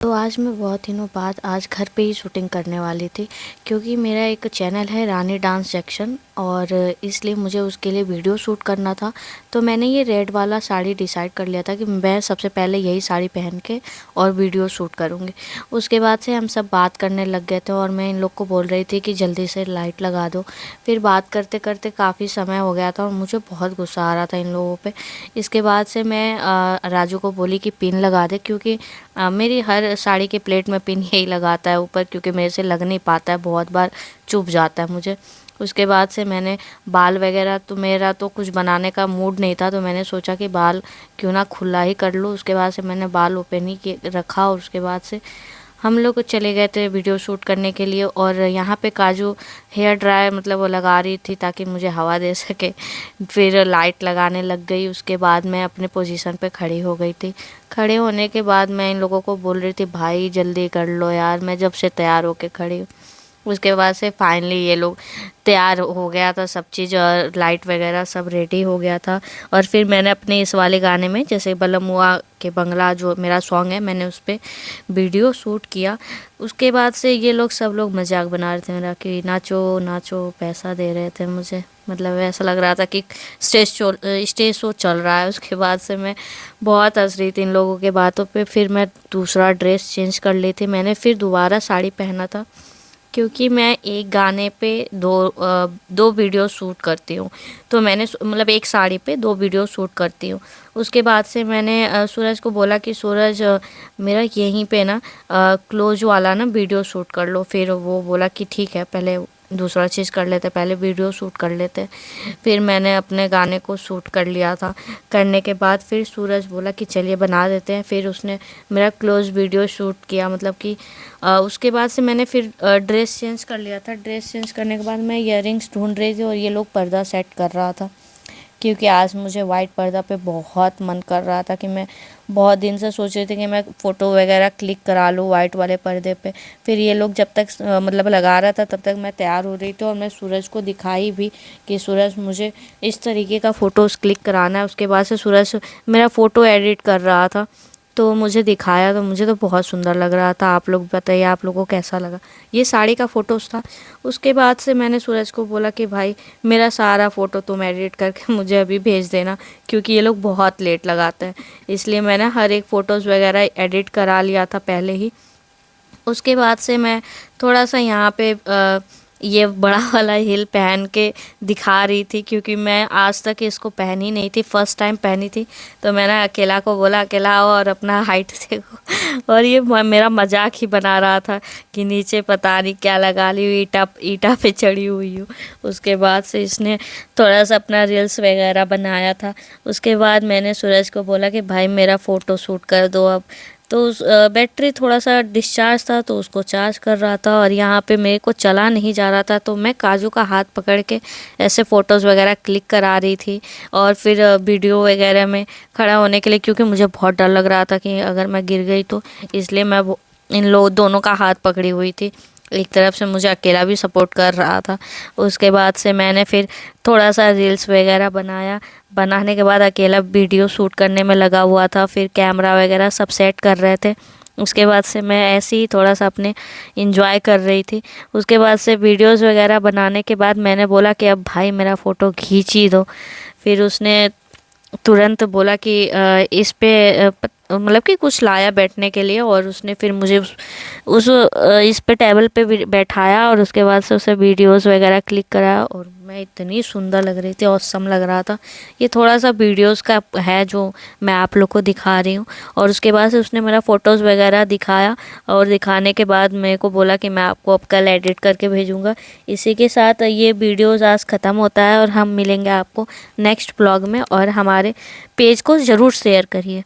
तो आज मैं बहुत दिनों बाद आज घर पे ही शूटिंग करने वाली थी, क्योंकि मेरा एक चैनल है रानी डांस सेक्शन, और इसलिए मुझे उसके लिए वीडियो शूट करना था। तो मैंने ये रेड वाला साड़ी डिसाइड कर लिया था कि मैं सबसे पहले यही साड़ी पहन के और वीडियो शूट करूँगी। उसके बाद से हम सब बात करने लग गए थे और मैं इन लोग को बोल रही थी कि जल्दी से लाइट लगा दो। फिर बात करते करते काफ़ी समय हो गया था और मुझे बहुत गुस्सा आ रहा था इन लोगों पे। इसके बाद से मैं राजू को बोली कि पिन लगा दे, क्योंकि मेरी हर साड़ी के प्लेट में पिन यही लगाता है ऊपर, क्योंकि मेरे से लग नहीं पाता है, बहुत बार चुभ जाता है मुझे। उसके बाद से मैंने बाल वगैरह, तो मेरा तो कुछ बनाने का मूड नहीं था, तो मैंने सोचा कि बाल क्यों ना खुला ही कर लूँ। उसके बाद से मैंने बाल ओपन ही रखा और उसके बाद से हम लोग चले गए थे वीडियो शूट करने के लिए। और यहाँ पे काजू हेयर ड्रायर मतलब वो लगा रही थी ताकि मुझे हवा दे सके। फिर लाइट लगाने लग गई। उसके बाद मैं अपने पोजीशन पे खड़ी हो गई थी। खड़े होने के बाद मैं इन लोगों को बोल रही थी, भाई जल्दी कर लो यार, मैं जब से तैयार होके खड़ी हूँ। उसके बाद से फाइनली ये लोग तैयार हो गया था, सब चीज़ और लाइट वगैरह सब रेडी हो गया था। और फिर मैंने अपने इस वाले गाने में, जैसे बलमुआ के बंगला जो मेरा सॉन्ग है, मैंने उस पर वीडियो शूट किया। उसके बाद से ये लोग सब लोग मजाक बना रहे थे मेरा कि नाचो नाचो, पैसा दे रहे थे मुझे। मतलब ऐसा लग रहा था कि स्टेज शो चल रहा है। उसके बाद से मैं बहुत हंस रही थी इन लोगों के बातों पे। फिर मैं दूसरा ड्रेस चेंज कर ली थी, मैंने फिर दोबारा साड़ी पहना था, क्योंकि मैं एक गाने पे दो वीडियो शूट करती हूँ। तो मैंने मतलब एक साड़ी पे दो वीडियो शूट करती हूँ। उसके बाद से मैंने सूरज को बोला कि सूरज मेरा यहीं पे ना क्लोज वाला ना वीडियो शूट कर लो। फिर वो बोला कि ठीक है, पहले दूसरा चीज़ कर लेते, पहले वीडियो शूट कर लेते। फिर मैंने अपने गाने को शूट कर लिया था। करने के बाद फिर सूरज बोला कि चलिए बना देते हैं। फिर उसने मेरा क्लोज वीडियो शूट किया, मतलब कि उसके बाद से मैंने फिर ड्रेस चेंज कर लिया था। ड्रेस चेंज करने के बाद मैं इयररिंग्स ढूंढ रही थी और ये लोग पर्दा सेट कर रहा था, क्योंकि आज मुझे वाइट पर्दा पे बहुत मन कर रहा था कि मैं बहुत दिन से सोच रही थी कि मैं फ़ोटो वगैरह क्लिक करा लूँ वाइट वाले पर्दे पे। फिर ये लोग जब तक मतलब लगा रहा था तब तक मैं तैयार हो रही थी और मैं सूरज को दिखाई भी कि सूरज मुझे इस तरीके का फ़ोटोज़ क्लिक कराना है। उसके बाद से सूरज मेरा फ़ोटो एडिट कर रहा था, तो मुझे दिखाया, तो मुझे तो बहुत सुंदर लग रहा था। आप लोग बताइए, आप लोगों को कैसा लगा? ये साड़ी का फ़ोटोज़ था। उसके बाद से मैंने सूरज को बोला कि भाई मेरा सारा फ़ोटो तुम एडिट करके मुझे अभी भेज देना, क्योंकि ये लोग बहुत लेट लगाते हैं। इसलिए मैंने हर एक फ़ोटोज़ वगैरह एडिट करा लिया था पहले ही। उसके बाद से मैं थोड़ा सा यहाँ पे ये बड़ा वाला हिल पहन के दिखा रही थी, क्योंकि मैं आज तक इसको पहनी नहीं थी, फर्स्ट टाइम पहनी थी। तो मैंने अकेला को बोला, अकेला आओ और अपना हाइट देखो। और ये मेरा मजाक ही बना रहा था कि नीचे पता नहीं क्या लगा ली हुई, ईटा ईटा पे चढ़ी हुई हूँ। उसके बाद से इसने थोड़ा सा अपना रील्स वगैरह बनाया था। उसके बाद मैंने सूरज को बोला कि भाई मेरा फ़ोटो शूट कर दो अब। तो बैटरी थोड़ा सा डिस्चार्ज था, तो उसको चार्ज कर रहा था और यहाँ पे मेरे को चला नहीं जा रहा था। तो मैं काजू का हाथ पकड़ के ऐसे फ़ोटोज़ वगैरह क्लिक करा रही थी। और फिर वीडियो वगैरह में खड़ा होने के लिए, क्योंकि मुझे बहुत डर लग रहा था कि अगर मैं गिर गई तो, इसलिए मैं इन लोग दोनों का हाथ पकड़ी हुई थी। एक तरफ से मुझे अकेला भी सपोर्ट कर रहा था। उसके बाद से मैंने फिर थोड़ा सा रील्स वगैरह बनाया। बनाने के बाद अकेला वीडियो शूट करने में लगा हुआ था। फिर कैमरा वगैरह सब सेट कर रहे थे। उसके बाद से मैं ऐसे ही थोड़ा सा अपने इंजॉय कर रही थी। उसके बाद से वीडियोस वगैरह बनाने के बाद मैंने बोला कि अब भाई मेरा फ़ोटो खींच ही दो। फिर उसने तुरंत बोला कि इस पे मतलब कि कुछ लाया बैठने के लिए, और उसने फिर मुझे इस पे टेबल पे बैठाया और उसके बाद से उसे वीडियोस वगैरह क्लिक कराया। और मैं इतनी सुंदर लग रही थी, ऑसम लग रहा था। ये थोड़ा सा वीडियोस का है जो मैं आप लोग को दिखा रही हूँ। और उसके बाद से उसने मेरा फ़ोटोज़ वगैरह दिखाया, और दिखाने के बाद मेरे को बोला कि मैं आपको अब कल एडिट करके भेजूँगा। इसी के साथ ये वीडियोज़ आज ख़त्म होता है और हम मिलेंगे आपको नेक्स्ट ब्लॉग में। और हमारे पेज को ज़रूर शेयर करिए।